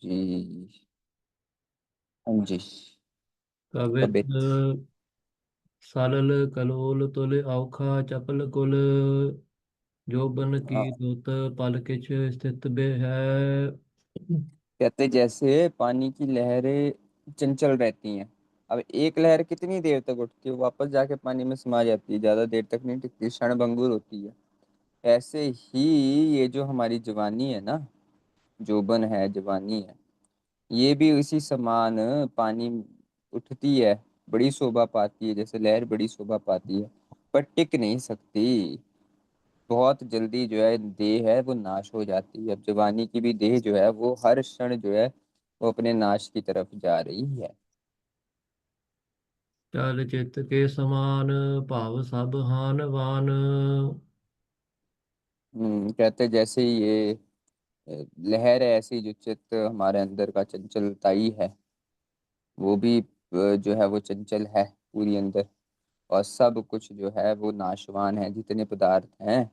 जी। हाँ जी। कवित कबित। सालल कलोल तुल औखा चपल कुल जोबन की हाँ। दुत पल किछ स्थित बे है। कहते जैसे पानी की लहरें चंचल रहती हैं। अब एक लहर कितनी देर तक उठती है, वापस जाके पानी में समा जाती है, ज्यादा देर तक नहीं टिकती, क्षणभंगुर होती है। ऐसे ही ये जो हमारी जवानी है ना, जोबन है, जवानी है, ये भी उसी समान पानी उठती है, बड़ी शोभा पाती है, जैसे लहर बड़ी शोभा पाती है, पर टिक नहीं सकती। बहुत जल्दी जो है देह है वो नाश हो जाती है। अब जवानी की भी देह जो है वो हर क्षण जो है वो अपने नाश की तरफ जा रही है। चल चित के समान भाव सब हान वान। कहते जैसे ये लहर है, ऐसी जो चित्त हमारे अंदर का चंचलताई है, वो भी जो है वो चंचल है पूरी अंदर। और सब कुछ जो है वो नाशवान है, जितने पदार्थ हैं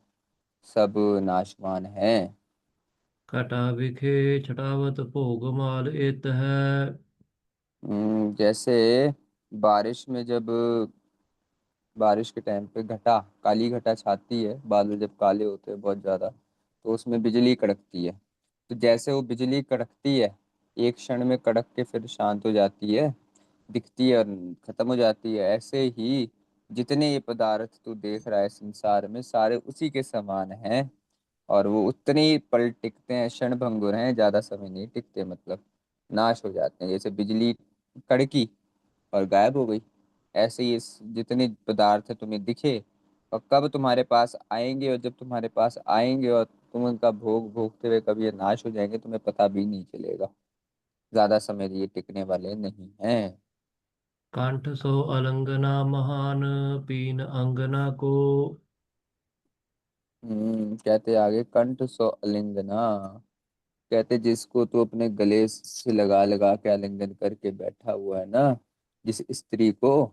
सब नाशवान हैं। घटा बिखे छटावत भोग माल इत है। जैसे बारिश में जब बारिश के टाइम पे घटा, काली घटा छाती है, बादल जब काले होते हैं बहुत ज्यादा, तो उसमें बिजली कड़कती है। तो जैसे वो बिजली कड़कती है, एक क्षण में कड़क के फिर शांत हो जाती है, दिखती है और खत्म हो जाती है, ऐसे ही जितने ये पदार्थ तू देख रहा है संसार में, सारे उसी के समान हैं। और वो उतने ही पल टिकते हैं, क्षण भंगुर हैं, ज्यादा समय नहीं टिकते, मतलब नाश हो जाते हैं। जैसे बिजली कड़की और गायब हो गई, ऐसे ही जितने पदार्थ तुम्हें दिखे और कब तुम्हारे पास आएंगे, और जब तुम्हारे पास आएंगे और तुम उनका भोग भोगते हुए कभी ये नाश हो जाएंगे, तुम्हें पता भी नहीं चलेगा। ज्यादा समय ये टिकने वाले नहीं हैं। कंठ सो अलंगना महान पीन अंगना को। कहते आगे, कंठ सो अलिंगना। कहते जिसको तू अपने गले से लगा लगा के आलिंगन करके बैठा हुआ है ना, जिस स्त्री को।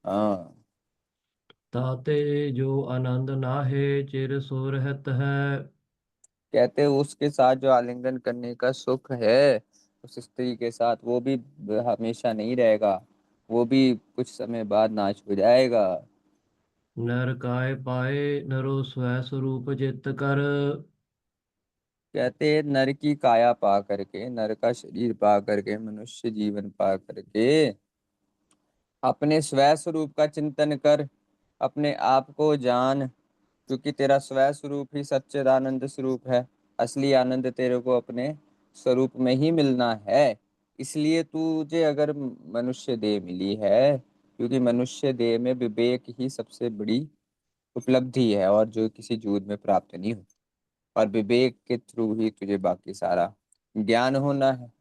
हाँ। ताते जो आनंद नाहे चिर सो रहत है। कहते उसके साथ जो आलिंगन करने का सुख है, उस स्त्री के साथ, वो भी हमेशा नहीं रहेगा, वो भी कुछ समय बाद नाश हो जाएगा। नर काय पाए नरो स्वै स्वरूप जित कर। कहते नर की काया पा करके, नर का शरीर पा करके, मनुष्य जीवन पा करके अपने स्वै स्वरूप का चिंतन कर, अपने आप को जान, क्योंकि तेरा स्वै स्वरूप ही सच्चिदानंद स्वरूप है। असली आनंद तेरे को अपने स्वरूप में ही मिलना है। इसलिए तुझे अगर मनुष्य देह मिली है, क्योंकि मनुष्य देह में विवेक ही सबसे बड़ी उपलब्धि है, और जो किसी जूद में प्राप्त नहीं हो। और विवेक के थ्रू ही तुझे बाकी सारा ज्ञान होना है।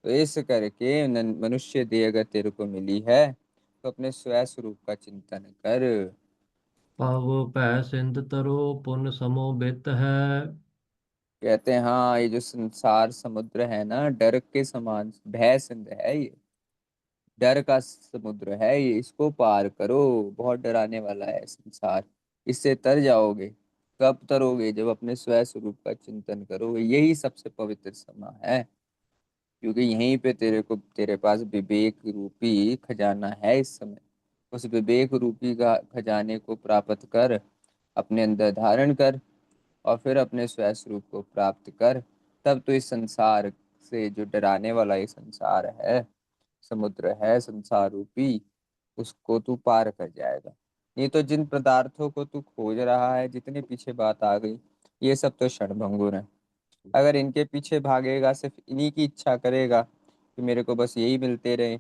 तो इस करके मनुष्य देह अगर तेरे को मिली है, तो अपने स्वै स्वरूप का चिंतन कर। पव भै सिंध तरो पुन समो बित है। कहते हैं हाँ, ये जो संसार समुद्र है ना, डर के समान भय सिंध है ये, डर का समुद्र है ये, इसको पार करो। बहुत डराने वाला है संसार, इससे तर जाओगे। कब तरोगे? जब अपने स्वयं स्वरूप का चिंतन करोगे, यही सबसे पवित्र समय है। क्योंकि यहीं पे तेरे को, तेरे पास विवेक रूपी खजाना है इस समय। उस विवेक रूपी का खजाने को प्राप्त कर, अपने अंदर धारण कर, और फिर अपने स्वयं स्वरूप को प्राप्त कर। तब तो इस संसार से, जो डराने वाला ये संसार है, समुद्र है संसार रूपी, उसको तू पार कर जाएगा। नहीं तो जिन पदार्थों को तू खोज रहा है, जितने पीछे बात आ गई, ये सब तो क्षणभंगुर है। अगर इनके पीछे भागेगा, सिर्फ इन्हीं की इच्छा करेगा कि मेरे को बस यही मिलते रहे,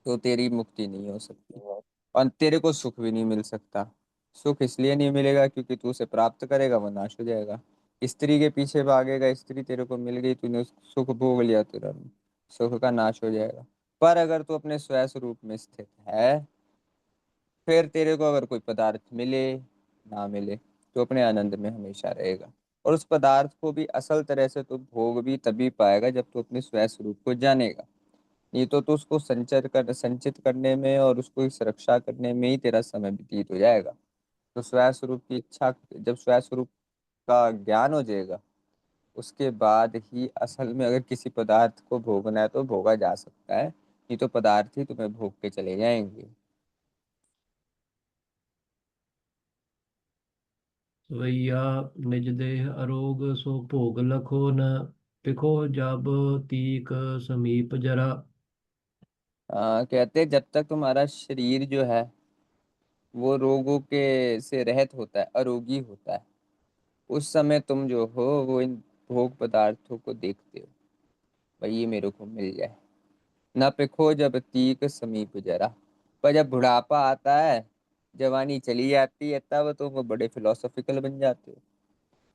तो तेरी मुक्ति नहीं हो सकती, और तेरे को सुख भी नहीं मिल सकता। सुख इसलिए नहीं मिलेगा क्योंकि तू उसे प्राप्त करेगा वो नाश हो जाएगा। स्त्री के पीछे भागेगा, स्त्री तेरे को मिल गई, तूने सुख भोग लिया, तुरंत सुख का नाश हो जाएगा। पर अगर तू अपने स्वयं स्वरूप में स्थित है, फिर तेरे को अगर कोई पदार्थ मिले ना मिले, तो अपने आनंद में हमेशा रहेगा। और उस पदार्थ को भी असल तरह से तू भोग भी तभी पाएगा जब तू अपने स्वयं स्वरूप को जानेगा। नहीं तो उसको संचित करने में और उसको सुरक्षा करने में ही तेरा समय व्यतीत हो जाएगा। तो स्वयं स्वरूप की इच्छा, जब स्वयं स्वरूप का ज्ञान हो जाएगा, उसके बाद ही असल में अगर किसी पदार्थ को भोगना है तो भोगा जा सकता है, नहीं तो पदार्थ ही तुम्हें भोग के चले जाएंगे। सवैया निज देह अरोग सो भोग लखो न, पिखो जब तीक समीप जरा। कहते जब तक तुम्हारा शरीर जो है वो रोगों के से रहित होता है, अरोगी होता है, उस समय तुम जो हो वो इन भोग पदार्थों को देखते हो, भाई ये मेरे को मिल जाए। न पिखो जब तीक समीप जरा। पर जब बुढ़ापा आता है, जवानी चली जाती है, तब तुम बड़े फिलोसॉफिकल बन जाते हो,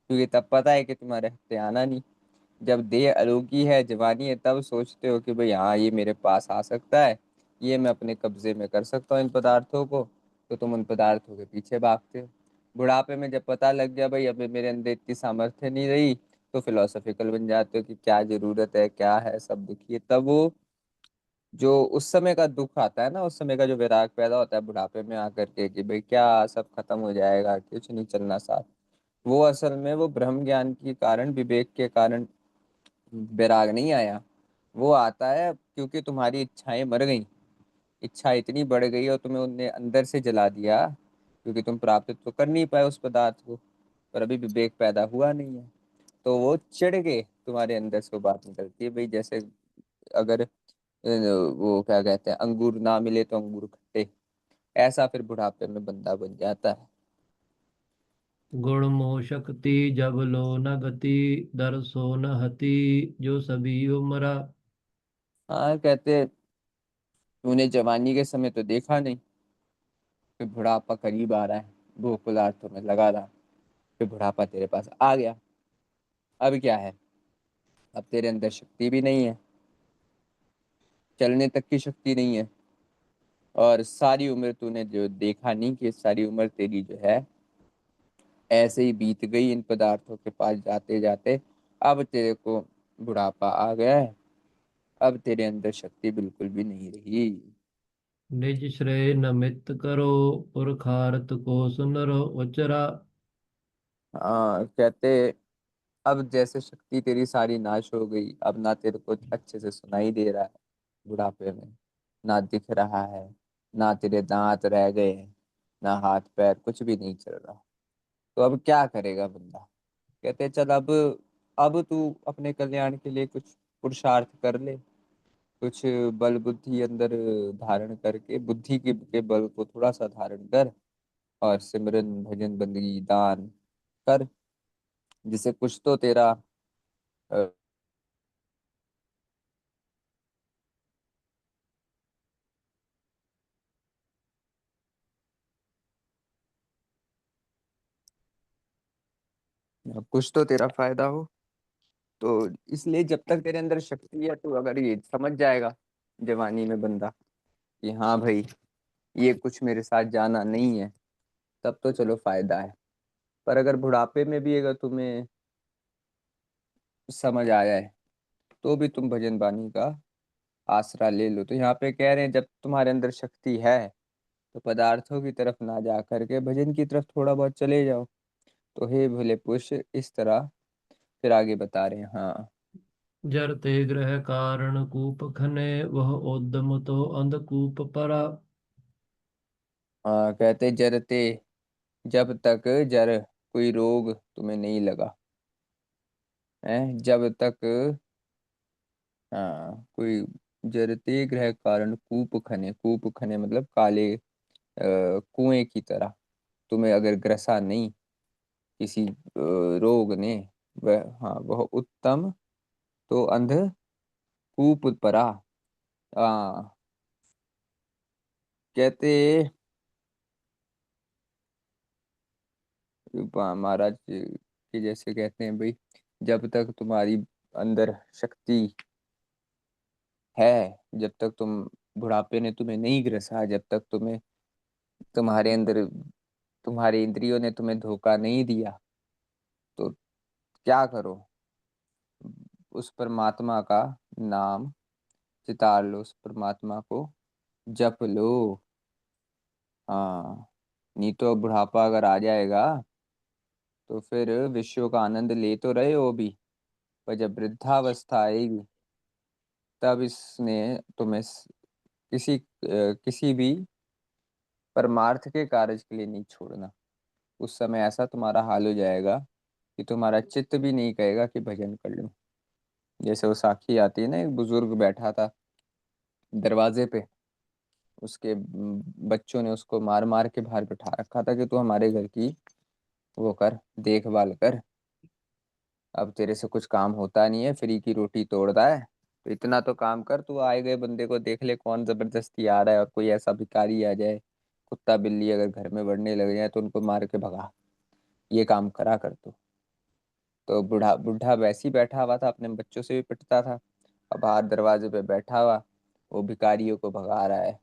क्योंकि तब पता है कि तुम्हारे हत्थे आना नहीं। जब देह आरोगी है, जवानी है, तब सोचते हो कि भाई हाँ ये मेरे पास आ सकता है, ये मैं अपने कब्जे में कर सकता हूँ इन पदार्थों को, तो तुम उन पदार्थों के पीछे भागते हो। बुढ़ापे में जब पता लग गया भाई अभी मेरे अंदर इतनी सामर्थ्य नहीं रही, तो फिलोसॉफिकल बन जाते हो कि क्या जरूरत है, क्या है, सब दुखी है। तब वो जो उस समय का दुख आता है ना, उस समय का जो विराग पैदा होता है बुढ़ापे में आकर के कि भाई क्या सब खत्म हो जाएगा, कुछ नहीं चलना साथ, वो असल में वो ब्रह्म ज्ञान के कारण, विवेक के कारण विराग नहीं आया। वो आता है क्योंकि तुम्हारी इच्छाएं मर गई, इच्छा इतनी बढ़ गई और तुम्हें उनने अंदर से जला दिया, क्योंकि तुम प्राप्त तो कर नहीं पाए उस पदार्थ को, पर अभी विवेक पैदा हुआ नहीं है। तो वो चिढ़ के तुम्हारे अंदर से वो बात निकलती है भाई, जैसे अगर वो क्या कहते हैं, अंगूर ना मिले तो अंगूर खट्टे, ऐसा फिर बुढ़ापे में बंदा बन जाता है। गुण मोह शक्ति जब लो न गति, दर सो न हति जो सभी उमरा। हाँ कहते तूने जवानी के समय तो देखा नहीं, फिर बुढ़ापा करीब आ रहा है, भोग पदार्थों में लगा रहा, फिर बुढ़ापा तेरे पास आ गया। अब क्या है, अब तेरे अंदर शक्ति भी नहीं है, चलने तक की शक्ति नहीं है, और सारी उम्र तूने जो देखा नहीं, कि सारी उम्र तेरी जो है ऐसे ही बीत गई इन पदार्थों के पास जाते जाते। अब तेरे को बुढ़ापा आ गया है, अब तेरे अंदर शक्ति बिल्कुल भी नहीं रही। निज श्रेय नमित करो, पुरखारत को सुनरो उचरा। हाँ कहते अब जैसे शक्ति तेरी सारी नाश हो गई, अब ना तेरे को अच्छे से सुनाई दे रहा है बुढ़ापे में, ना दिख रहा है, ना तेरे दांत रह गए हैं, ना हाथ पैर, कुछ भी नहीं चल रहा। तो अब क्या करेगा बंदा। कहते चल अब तू अपने कल्याण के लिए कुछ पुरुषार्थ कर ले, कुछ बल बुद्धि अंदर धारण करके, बुद्धि के बल को थोड़ा सा धारण कर, और सिमरन भजन बंदगी दान कर, जिससे कुछ तो तेरा अ, कुछ तो तेरा फायदा हो। तो इसलिए जब तक तेरे अंदर शक्ति है, तो अगर ये समझ जाएगा जवानी में बंदा कि हाँ भाई ये कुछ मेरे साथ जाना नहीं है, तब तो चलो फायदा है। पर अगर बुढ़ापे में भी अगर तुम्हें समझ आया है, तो भी तुम भजन बानी का आसरा ले लो। तो यहाँ पे कह रहे हैं जब तुम्हारे अंदर शक्ति है, तो पदार्थों की तरफ ना जा करके भजन की तरफ थोड़ा बहुत चले जाओ। तो हे भोले पुरुष, इस तरह फिर आगे बता रहे हैं। हाँ जरते ग्रह कारण कूप खने, वह उद्यम तो अंधकूप परा। हाँ कहते जरते, जब तक जर कोई रोग तुम्हें नहीं लगा है, जब तक हाँ कोई जरते ग्रह कारण कूप खने, कूप खने मतलब काले कुएं की तरह तुम्हें अगर ग्रसा नहीं किसी रोग ने, वह हाँ वह उत्तम तो अंध कूप परा। हाँ कहते महाराज कि जैसे कहते हैं भाई, जब तक तुम्हारी अंदर शक्ति है, जब तक तुम बुढ़ापे ने तुम्हें नहीं ग्रसा, जब तक तुम्हें तुम्हारे अंदर तुम्हारे इंद्रियों ने तुम्हें धोखा नहीं दिया, तो क्या करो, उस परमात्मा का नाम चितार लो, उस परमात्मा को जप लो। हाँ नहीं तो बुढ़ापा अगर आ जाएगा, तो फिर विषयों का आनंद ले तो रहे हो भी, पर जब वृद्धावस्था आएगी तब इसने तुम्हें किसी भी परमार्थ के कार्य के लिए नहीं छोड़ना। उस समय ऐसा तुम्हारा हाल हो जाएगा कि तुम्हारा चित्त भी नहीं कहेगा कि भजन कर लूं। जैसे वो साखी आती है ना, एक बुजुर्ग बैठा था दरवाजे पे, उसके बच्चों ने उसको मार मार के बाहर बिठा रखा था कि तू हमारे घर की वो कर, देखभाल कर। अब तेरे से कुछ काम होता नहीं है, फ्री की रोटी तोड़ता है, तो इतना तो काम कर, तू आए गए बंदे को देख ले कौन जबरदस्ती आ रहा है, और कोई ऐसा भिखारी आ जाए, कुत्ता बिल्ली अगर घर में बढ़ने लग जाए तो उनको मार के भगा, ये काम करा कर तू। तो बूढ़ा बूढ़ा वैसे ही बैठा हुआ था, अपने बच्चों से भी पिटता था, अब बाहर दरवाजे पे बैठा हुआ वो भिखारियों को भगा रहा है,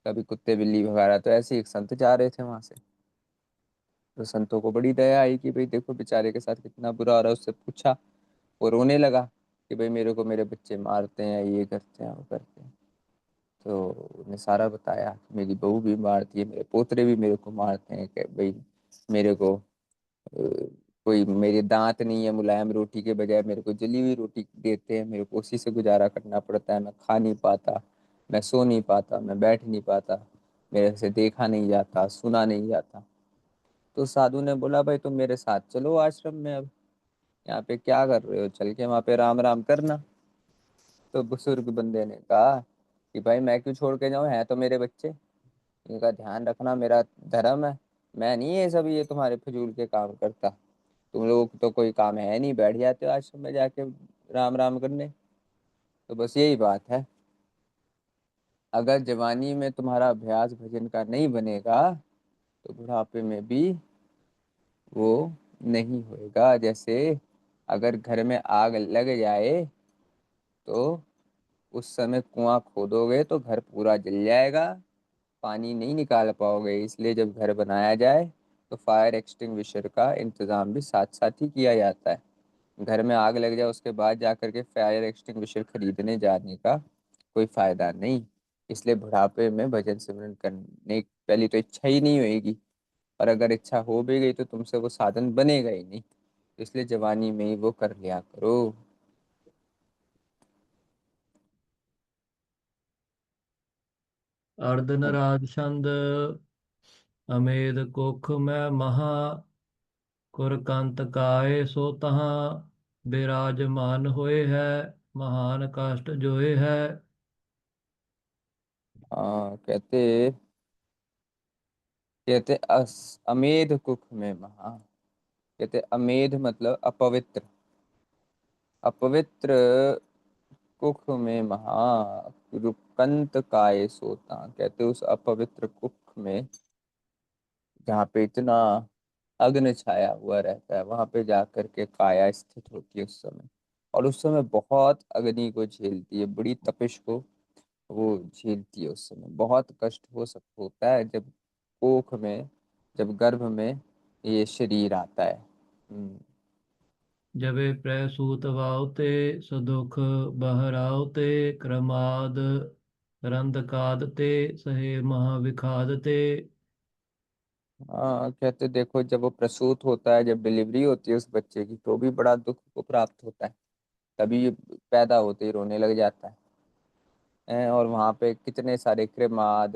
कभी कुत्ते बिल्ली भगा रहा है। तो ऐसे ही एक संत जा रहे थे वहां से, तो संतों को बड़ी दया आई कि भाई देखो बेचारे के साथ कितना बुरा हो रहा है। उससे पूछा, वो रोने लगा कि भाई मेरे को मेरे बच्चे मारते हैं, ये करते हैं वो करते हैं। तो उन्हें सारा बताया कि मेरी बहू भी मारती है, मेरे पोतरे भी मेरे को मारते हैं, कि भाई मेरे को कोई मेरे दांत नहीं है, मुलायम रोटी के बजाय मेरे को जली हुई रोटी देते हैं, मेरे को उसी से गुजारा करना पड़ता है, मैं खा नहीं पाता, मैं सो नहीं पाता, मैं बैठ नहीं पाता, मेरे से देखा नहीं जाता, सुना नहीं जाता। तो साधु ने बोला भाई तुम मेरे साथ चलो आश्रम में, अब यहाँ पे क्या कर रहे हो, चल के वहाँ पे राम राम करना। तो बुजुर्ग बंदे ने कहा कि भाई मैं क्यों छोड़ के जाऊँ, है तो मेरे बच्चे, इनका ध्यान रखना मेरा धर्म है, मैं नहीं ये सब ये तुम्हारे फजूल के काम करता। तुम लोगों को तो कोई काम है नहीं, बैठ जाते हो आश्रम में जाके राम राम करने। तो बस यही बात है, अगर जवानी में तुम्हारा अभ्यास भजन का नहीं बनेगा तो बुढ़ापे में भी वो नहीं होएगा। जैसे अगर घर में आग लग जाए तो उस समय कुआं खोदोगे तो घर पूरा जल जाएगा, पानी नहीं निकाल पाओगे। इसलिए जब घर बनाया जाए तो फायर एक्सटिंग्विशर का इंतजाम भी साथ साथ ही किया जाता है। घर में आग लग जाए उसके बाद जा करके फायर एक्सटिंग्विशर खरीदने जाने का कोई फायदा नहीं। इसलिए बुढ़ापे में भजन सिमरन करने की पहली तो इच्छा ही नहीं होगी, और अगर इच्छा हो भी गई तो तुमसे वो साधन बनेगा ही नहीं। इसलिए जवानी में ही वो कर लिया करो। अर्धनराज छंद अमेध कुख में महा कुर कंत काय सो तहाँ विराजमान होए है महान कष्ट जोए है। हाँ, कहते कहते अमेध कुख में महा, कहते अमेध मतलब अपवित्र, अपवित्र कुख में महा रुकंत काय सोता, कहते उस अपवित्र कुख में जहाँ पे इतना अग्नि छाया हुआ रहता है वहां पे जा करके काया स्थित होती है उस समय। और उस समय बहुत अग्नि को झेलती है, बड़ी तपिश को वो झेलती है। उस समय बहुत कष्ट होता है जब कोख में, जब गर्भ में ये शरीर आता है। जबे प्रसूत वाउते सुदुख बहराउते क्रमाद रंध कादते सहे महाविखादते। हाँ, कहते देखो जब वो प्रसूत होता है, जब डिलीवरी होती है उस बच्चे की, तो भी बड़ा दुख को प्राप्त होता है। तभी ये पैदा होते ही रोने लग जाता और वहाँ पे कितने सारे कृमाद,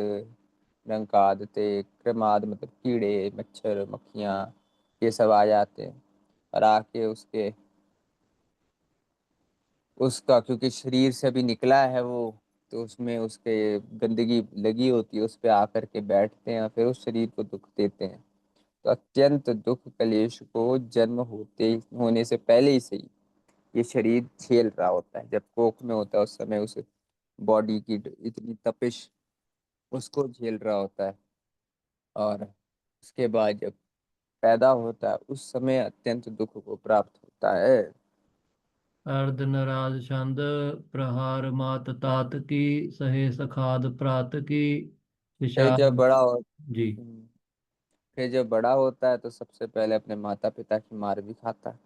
डंकाद थे, कृमाद मतलब कीड़े मच्छर मक्खियाँ, ये सब आ जाते हैं और आके उसके उसका, क्योंकि शरीर से भी निकला है वो, तो उसमें उसके गंदगी लगी होती है, उस पे आकर के बैठते हैं, फिर उस शरीर को दुख देते हैं। तो अत्यंत दुख कलेश को जन्म होने से पहले ही से ही ये शरीर झेल रहा होता है। जब कोख में होता है उस समय उस बॉडी की इतनी तपिश उसको झेल रहा होता है, और उसके बाद जब पैदा होता है उस समय अत्यंत दुख को प्राप्त होता है। अर्धनराज छंद प्रहार मात तात की सहे सखाद प्रात की फिर जब विषाद। बड़ा हो जी। फिर जब बड़ा होता है तो सबसे पहले अपने माता पिता की मार भी खाता है,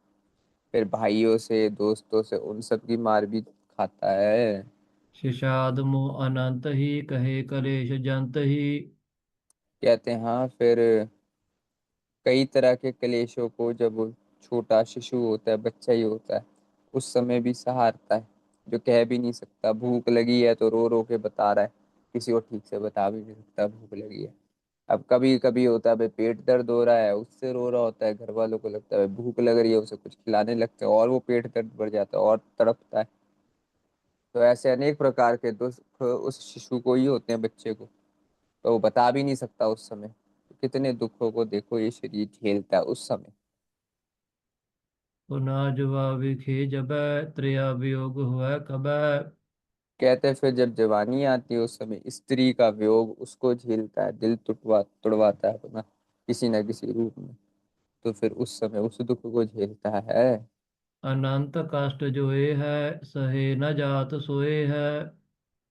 फिर भाइयों से दोस्तों से उन सब की मार भी खाता है। शिषाद मोह अनंत ही कहे कलेश जंत ही। कहते हैं हाँ, फिर कई तरह के क्लेशों को, जब वो छोटा शिशु होता है, बच्चा ही होता है, उस समय भी सहारता है, जो कह भी नहीं सकता। भूख लगी है तो रो रो के बता रहा है, किसी को ठीक से बता भी नहीं सकता भूख लगी है। अब कभी कभी होता है भाई पेट दर्द हो रहा है, उससे रो रहा होता है, घर वालों को लगता है भूख लग रही है, उसे कुछ खिलाने लगते हैं और वो पेट दर्द बढ़ जाता है और तड़पता है। तो ऐसे अनेक प्रकार के दुख उस शिशु को ही होते हैं, बच्चे को। तो वो बता भी नहीं सकता उस समय। तो कितने दुखों को देखो ये शरीर झेलता है उस समय। पुनः जुआ विखे जब त्रिया वियोग हुआ कब। कहते हैं फिर जब जवानी आती है उस समय स्त्री का वियोग उसको झेलता है, दिल तुड़वाता है अपना किसी न किसी रूप में। तो फिर उस समय उस दुख को झेलता है। अनंत कष्ट जोए है सहे न जात सोए है।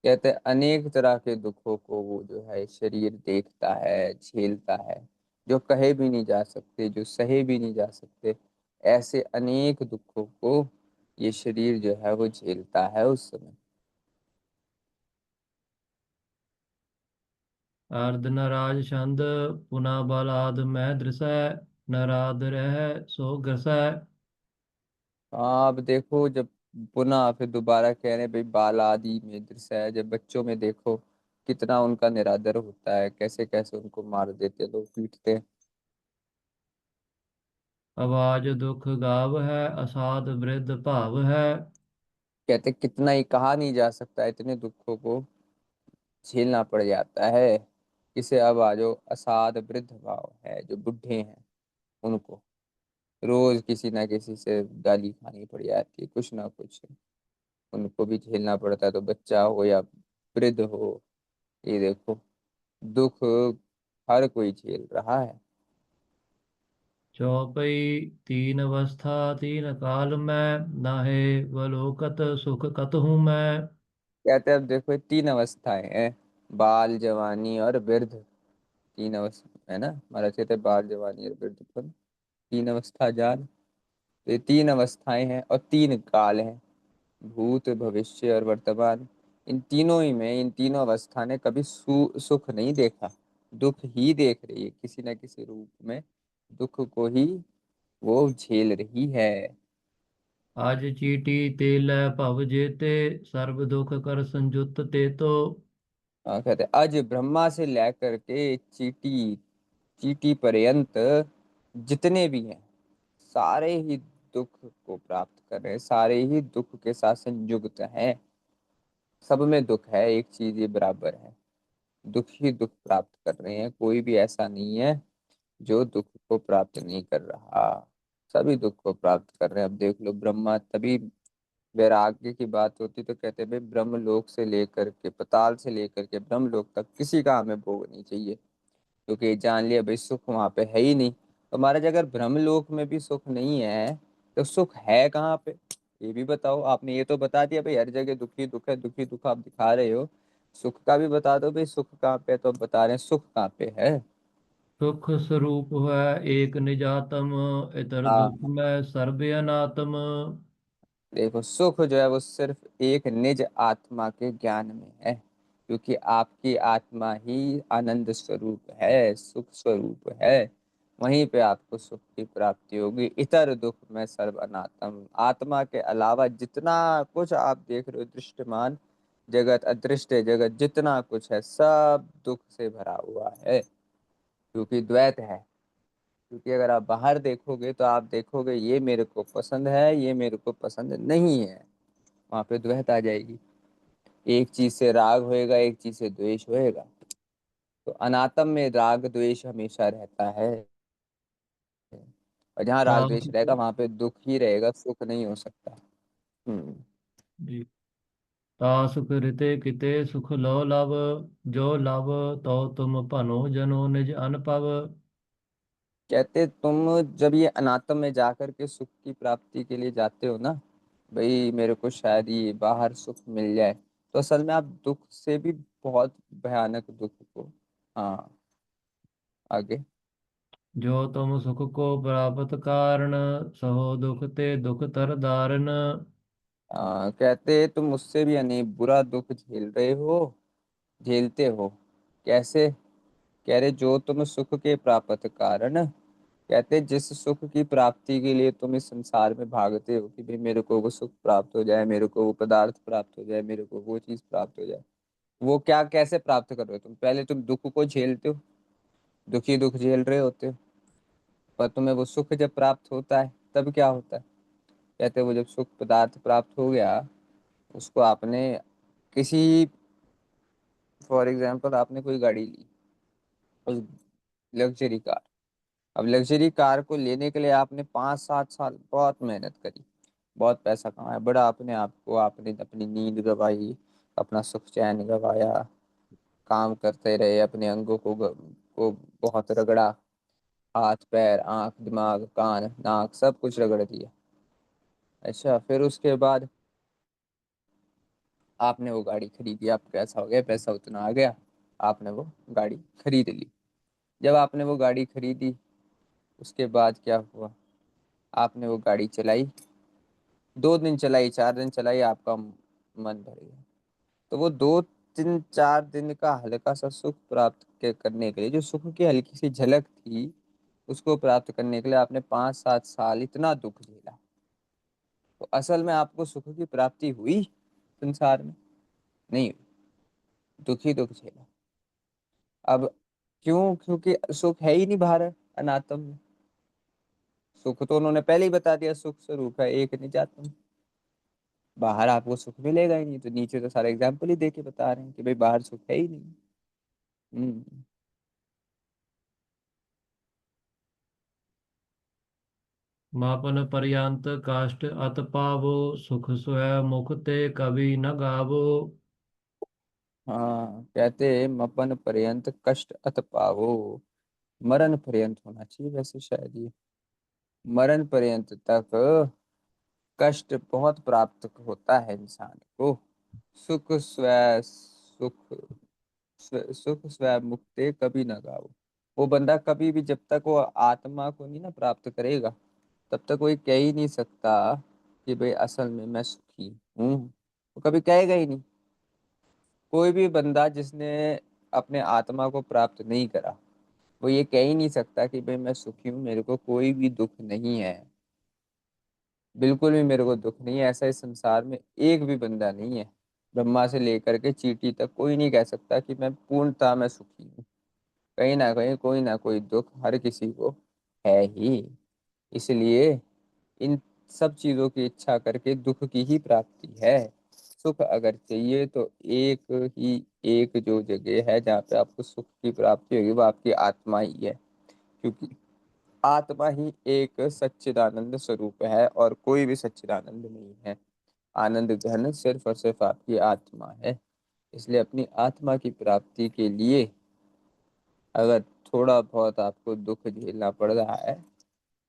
कहते हैं अनेक तरह के दुखों को वो जो है शरीर देखता है, झेलता है, जो कहे भी नहीं जा सकते, जो सहे भी नहीं जा सकते। ऐसे अनेक दुखों को ये शरीर जो है वो झेलता है उस समय। अर्ध नराज छंद पुनः बलाद में दृसै। नराद रह सो ग्रसै। हाँ अब देखो, जब पुनः फिर दोबारा कह रहे हैं भाई बाल आदि में दृश्य है, जब बच्चों में देखो कितना उनका निरादर होता है, कैसे कैसे उनको मार देते हैं, लोग पीटते हैं। आवाज दुख गाव है असाध वृद्ध भाव है। कहते कितना ही कहा नहीं जा सकता, इतने दुखों को झेलना पड़ जाता है। किसे अब आ जो असाध वृद्ध भाव है, जो बुढ़े हैं उनको रोज किसी ना किसी से गाली खानी पड़ जाती है, कुछ ना कुछ उनको भी झेलना पड़ता है। तो बच्चा हो या वृद्ध हो, ये देखो दुख हर कोई झेल रहा है। चौपई तीन अवस्था तीन काल में नाहे वलोकत सुख कतहु मैं। कहते हैं अब देखो ये तीन अवस्थाएं हैं, बाल जवानी और वृद्ध। तीन अवस्था है ना, हमारा कहते हैं बाल जवानी और वृद्धपन, तीन अवस्था जान। तो ये तीन अवस्थाएं हैं और तीन काल हैं, भूत भविष्य और वर्तमान। इन तीनों ही में, इन तीनों अवस्था ने कभी सुख नहीं देखा, दुख ही देख रही है किसी न किसी रूप में। दुख को ही वो झेल रही है। आज चीटी तेल भव जेते सर्व दुख कर संयुक्त ते तो। कहते हैं, अज ब्रह्मा से लेकर के चीटी, चीटी पर्यंत जितने भी हैं सारे ही दुख को प्राप्त कर रहे हैं, सारे ही दुख के साथ संयुक्त हैं। सब में दुख है, एक चीज ये बराबर है, दुख ही दुख प्राप्त कर रहे हैं। कोई भी ऐसा नहीं है जो दुख को प्राप्त नहीं कर रहा, सभी दुख को प्राप्त कर रहे हैं। अब देख लो ब्रह्मा, तभी वैराग्य की बात होती तो कहते हैं भाई ब्रह्मलोक से लेकर के पाताल से लेकर के ब्रह्मलोक तक किसी का हमें भोग नहीं चाहिए, क्योंकि जान लिया भाई सुख वहां पे है ही नहीं। तो महाराज अगर ब्रह्मलोक में भी सुख नहीं है तो सुख है कहाँ पे, ये भी बताओ। आपने ये तो बता दिया भाई हर जगह दुखी दुख है, दुखी दुख आप दिखा रहे हो, सुख का भी बता दो भाई सुख कहाँ पे है। तो अब बता रहे हैं सुख कहाँ पे है। सुख स्वरूप है एक निजातम इतर दुख हाँ में सर्व अनातम। देखो सुख जो है वो सिर्फ एक निज आत्मा के ज्ञान में है, क्योंकि आपकी आत्मा ही आनंद स्वरूप है, सुख स्वरूप है। वहीं पे आपको सुख की प्राप्ति होगी। इतर दुख में सर्व अनात्म, आत्मा के अलावा जितना कुछ आप देख रहे हो दृश्यमान जगत, अदृश्य जगत, जितना कुछ है सब दुख से भरा हुआ है, क्योंकि द्वैत है। क्योंकि अगर आप बाहर देखोगे तो आप देखोगे ये मेरे को पसंद है, ये मेरे को पसंद नहीं है, वहां पे द्वैत आ जाएगी। एक चीज से राग होएगा, एक चीज से द्वेष होएगा। तो अनात्म में राग द्वेष हमेशा रहता है, और जहाँ राग द्वेष तासुक रहेगा वहां पे दुख ही रहेगा, सुख नहीं हो सकता। हम्म। जी, तासुक ऋते किते सुख लो लव। जो लव तो तुम भनो जनो निज अनपव। कहते तुम जब ये अनात्म में जाकर के सुख की प्राप्ति के लिए जाते हो ना, भाई मेरे को शायद ये बाहर सुख मिल जाए, तो असल में आप दुख से भी बहुत भयानक दुख को, हाँ आगे। जो तुम सुख को प्राप्त कारण सहो दुख ते दुख तर दारन। कहते तुम उससे भी अनेक बुरा दुख झेल रहे हो, झेलते हो। कैसे? कह रहे जो तुम सुख के प्राप्त कारण कहते हैं जिस सुख की प्राप्ति के लिए तुम इस संसार में भागते हो कि भाई मेरे को वो सुख प्राप्त हो जाए, मेरे को वो पदार्थ प्राप्त हो जाए, मेरे को वो चीज प्राप्त हो जाए, वो क्या कैसे प्राप्त कर रहे हो तुम? पहले तुम दुख को झेलते हो, दुखी दुख झेल रहे होते हो, पर तुम्हें वो सुख जब प्राप्त होता है तब क्या होता है? कहते हैं वो जब सुख पदार्थ प्राप्त हो गया, उसको आपने किसी, फॉर एग्जाम्पल आपने कोई गाड़ी ली, उस लग्जरी कार। अब लग्जरी कार को लेने के लिए आपने 5-7 साल बहुत मेहनत करी, बहुत पैसा कमाया, बड़ा अपने आप को, आपने अपनी नींद गवाई, अपना सुख चैन गवाया, काम करते रहे, अपने अंगों को बहुत रगड़ा, हाथ पैर आंख दिमाग कान नाक सब कुछ रगड़ दिया। अच्छा, फिर उसके बाद आपने वो गाड़ी खरीदी, आपका ऐसा हो गया, पैसा उतना आ गया, आपने वो गाड़ी खरीद ली। जब आपने वो गाड़ी खरीदी, उसके बाद क्या हुआ? आपने वो गाड़ी चलाई, 2 दिन चलाई, 4 दिन चलाई, आपका मन भर गया। तो वो 2-3-4 दिन का हल्का सा सुख प्राप्त करने के लिए, जो सुख की हल्की सी झलक थी, उसको प्राप्त करने के लिए आपने 5-7 साल इतना दुख झेला। तो असल में आपको सुख की प्राप्ति हुई संसार में? नहीं हुई, दुखी दुख झेला। अब क्यों? क्योंकि सुख है ही नहीं बाहर, अनात्म में। सुख तो उन्होंने पहले ही बता दिया, सुख स्वरूप है एक निजात्म। बाहर आपको सुख मिलेगा ही नहीं, तो नीचे तो सारे एग्जाम्पल ही दे के बता रहे हैं कि भाई बाहर सुख है ही नहीं। हम्म। मापन पर्यंत काष्ट अत पावो, सुख स्वयं मुख ते कभी न गावो। हाँ, कहते मपन पर्यंत कष्ट अत पावो, मरण पर्यंत होना चाहिए वैसे शायद ये, मरण पर्यंत तक कष्ट बहुत प्राप्त होता है इंसान को। सुख स्व सुख सुख स्वयं मुक्ते कभी न गाओ। वो बंदा कभी भी, जब तक वो आत्मा को नहीं ना प्राप्त करेगा, तब तक कोई कह ही नहीं सकता कि भाई असल में मैं सुखी हूँ। वो कभी कहेगा ही नहीं। कोई भी बंदा जिसने अपने आत्मा को प्राप्त नहीं करा, वो ये कह ही नहीं सकता कि भाई मैं सुखी हूँ, मेरे को कोई भी दुख नहीं है, बिल्कुल भी मेरे को दुख नहीं है। ऐसा इस संसार में एक भी बंदा नहीं है, ब्रह्मा से लेकर के चींटी तक कोई नहीं कह सकता कि मैं पूर्णतः मैं सुखी हूँ। कहीं ना कहीं कोई ना कोई दुख हर किसी को है ही। इसलिए इन सब चीजों की इच्छा करके दुख की ही प्राप्ति है। सुख अगर चाहिए तो एक जो जगह है जहाँ पे आपको सुख की प्राप्ति होगी, वो आपकी आत्मा ही है। क्योंकि आत्मा ही एक सच्चिदानंद स्वरूप है, और कोई भी सच्चिदानंद नहीं है। आनंद घन सिर्फ और सिर्फ आपकी आत्मा है। इसलिए अपनी आत्मा की प्राप्ति के लिए अगर थोड़ा बहुत आपको दुख झेलना पड़ रहा है,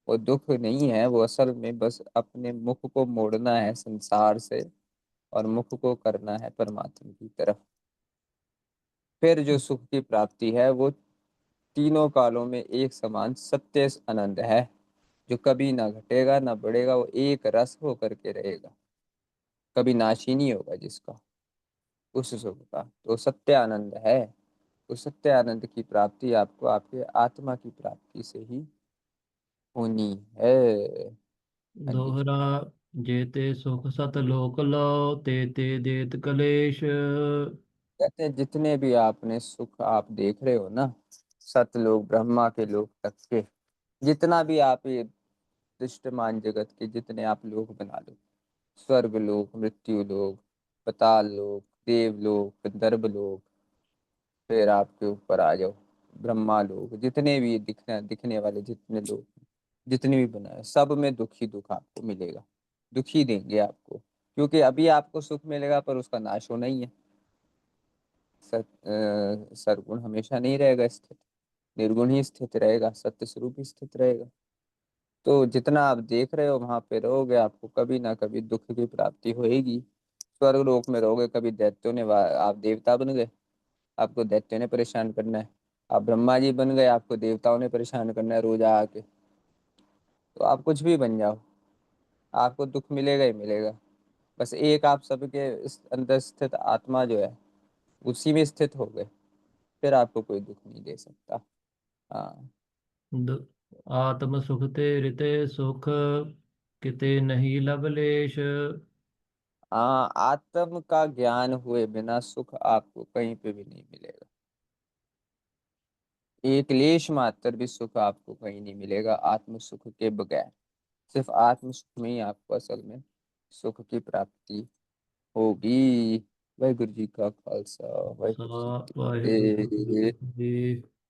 वो दुख नहीं है, वो असल में बस अपने मुख को मोड़ना है संसार से, और मुख को करना है परमात्मा की तरफ। फिर जो सुख की प्राप्ति है वो तीनों कालों में एक समान सत्य आनंद है, जो कभी ना घटेगा ना बढ़ेगा, वो एक रस होकर के रहेगा, कभी नाश ही नहीं होगा जिसका, उस सुख का तो सत्य आनंद है। उस सत्य आनंद की प्राप्ति आपको आपके आत्मा की प्राप्ति से ही होनी है। हाँ जी। दोहरा जेते सुख सत लोक लो, ते ते देत कलेश। कहते हैं जितने भी आपने सुख आप देख रहे हो ना, सतलोक ब्रह्मा के लोक तक के, जितना भी आप ये दृष्टमान जगत के जितने आप लोक बना लो, स्वर्ग लोक, मृत्यु लोक, पाताल लोक, देवलोक, गंधर्व लोक, फिर आपके ऊपर आ जाओ ब्रह्मा लोक, जितने भी दिखने वाले जितने लोग, जितने भी बनाए, सब में दुख ही दुख आपको मिलेगा, दुख ही देंगे आपको। क्योंकि अभी आपको सुख मिलेगा पर उसका नाश होना ही है। सरगुण हमेशा नहीं रहेगा स्थित, निर्गुण ही स्थित रहेगा, सत्य स्वरूप ही स्थित रहेगा। तो जितना आप देख रहे हो वहां पे रहोगे, आपको कभी ना कभी दुख की प्राप्ति होएगी। स्वर्ग लोक में रहोगे, कभी दैत्यों ने आप देवता बन गए, आपको दैत्यों ने परेशान करना है। आप ब्रह्मा जी बन गए, आपको देवताओं ने परेशान करना है रोज आके। तो आप कुछ भी बन जाओ, आपको दुख मिलेगा ही मिलेगा। बस एक आप सबके इस अंदर स्थित आत्मा जो है, उसी में स्थित हो गए, फिर आपको कोई दुख नहीं दे सकता। हाँ। आत्म सुख ते रिते सुख किते नहीं लवलेश। हाँ, आत्म का ज्ञान हुए बिना सुख आपको कहीं पे भी नहीं मिलेगा। एक लेश मात्र भी सुख आपको कहीं नहीं मिलेगा आत्म सुख के बगैर। सिर्फ आत्म सुख में ही आपको असल में सुख की प्राप्ति होगी। वाहिगुरु जी का खालसा, सा वाहिगुरु जी की वाहिगुरु जी की फतेह। फतेह।